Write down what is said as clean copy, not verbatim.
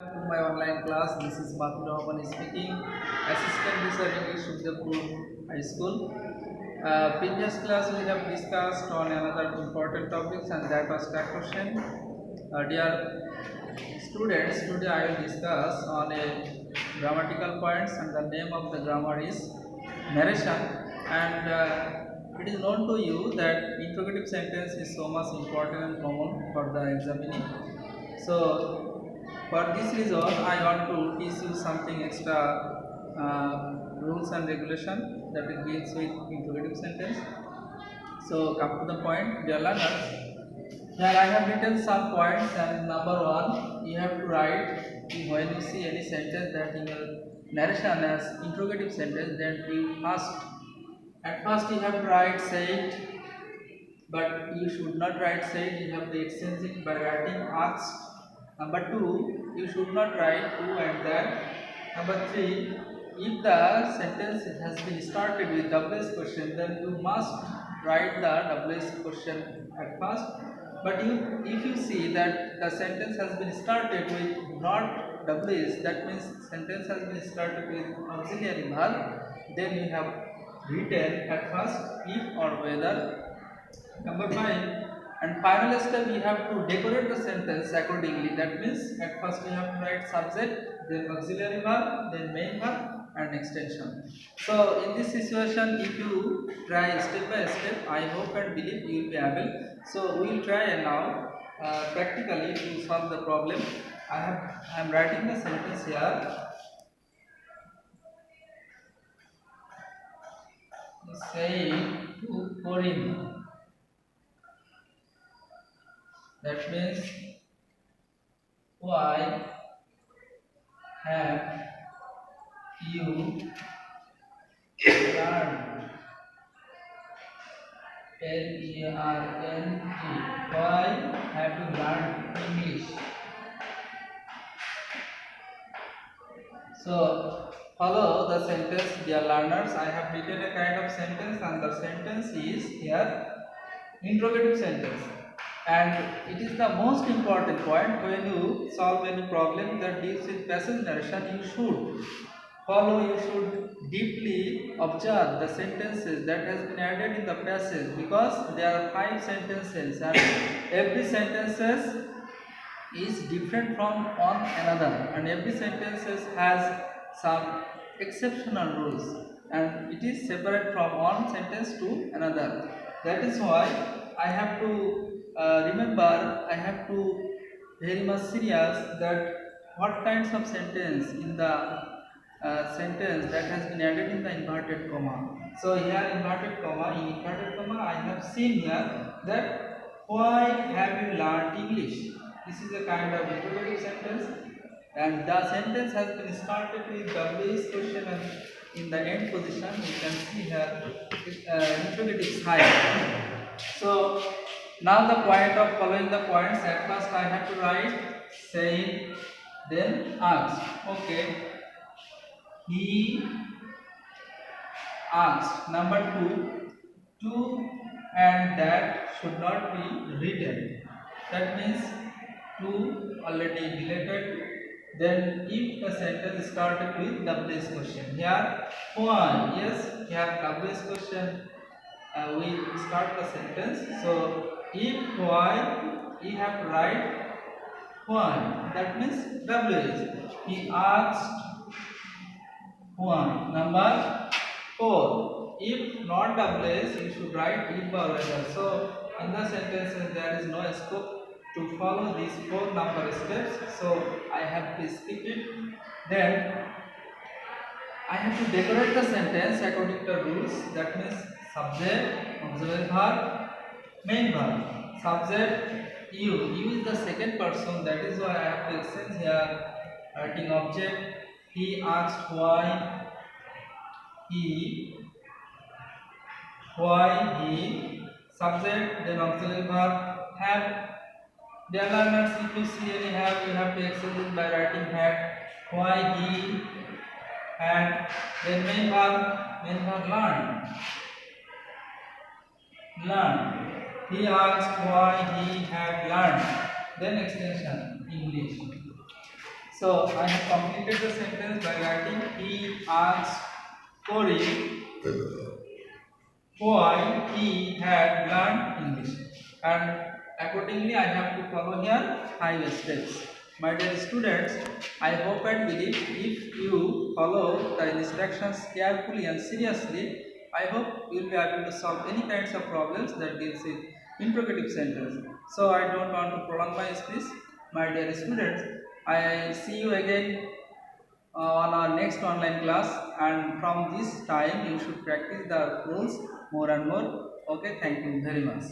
To my online class. This is Mathu Rahman speaking, Assistant Professor English Sudhapur High School. Previous class we have discussed on another important topics and that was that question. Dear students, today I will discuss on a grammatical points and the name of the grammar is narration, and it is known to you that interrogative sentence is so much important and common for the examining. So for this reason, I want to teach you something extra rules and regulation that it deals with interrogative sentence. So come to the point, dear learners. Here I have written some points, and number one, you have to write when you see any sentence that in your narration as interrogative sentence, then you at first you have to write said, but you should not write said. You have to exchange it by writing asked. Number two, you should not write who and that. Number three, if the sentence has been started with WS question, then you must write the WS question at first. But if you see that the sentence has been started with not WS, that means sentence has been started with auxiliary verb, then you have written at first if or whether. Number 5, and final step, you have to decorate the sentence accordingly. That means at first you have to write subject, then auxiliary verb, then main verb and extension. So in this situation, if you try step by step, I hope and believe you will be able. So we will try now practically to solve the problem. I am writing the sentence here. Saying to Corinne. That means why have you learned L-E-R-N-G? Why have you learned English? So follow the sentence, dear learners. I have written a kind of sentence, and the sentence is here interrogative sentence. And it is the most important point when you solve any problem that deals with passage narration. You should follow, you should deeply observe the sentences that has been added in the passage, because there are 5 sentences and every sentences is different from one another, and every sentences has some exceptional rules, and it is separate from one sentence to another. That is why I have to remember, I have to very much serious that what kinds of sentence in the sentence that has been added in the inverted comma. So here inverted comma, in inverted comma I have seen here that why have you learned English? This is a kind of interrogative sentence, and the sentence has been started with WH question, and in the end position you can see here interrogative sign. So now the point of following the points, at first I have to write saying, then ask. Okay, he asked. Number 2, to and that should not be written. That means to already deleted. Then if the sentence started with WS question, here why, yes, here WS question, we start the sentence. So if why, you have to write why, that means WS. He asked why. Number 4, if not WS, you should write if or whether. So in the sentences there is no scope to follow these 4 number steps, so I have to skip it. Then I have to decorate the sentence according to the rules. That means subject, auxiliary verb, main verb. Subject you is the second person. That is why I have to exchange here writing object. He asked why he, subject, then auxiliary verb, have. Dear learners, if you see any have, you have to exchange it by writing had. Why he had, then main verb learn. He asked why he had learned, then extension English. So I have completed the sentence by writing he asked Corey why he had learned English, and accordingly I have to follow here 5 steps. My dear students, I hope and believe if you follow the instructions carefully and seriously, I hope you will be able to solve any kinds of problems that deals with interrogative sentence. So I don't want to prolong my speech. My dear students, I see you again on our next online class, and from this time you should practice the rules more and more. Okay, thank you very much.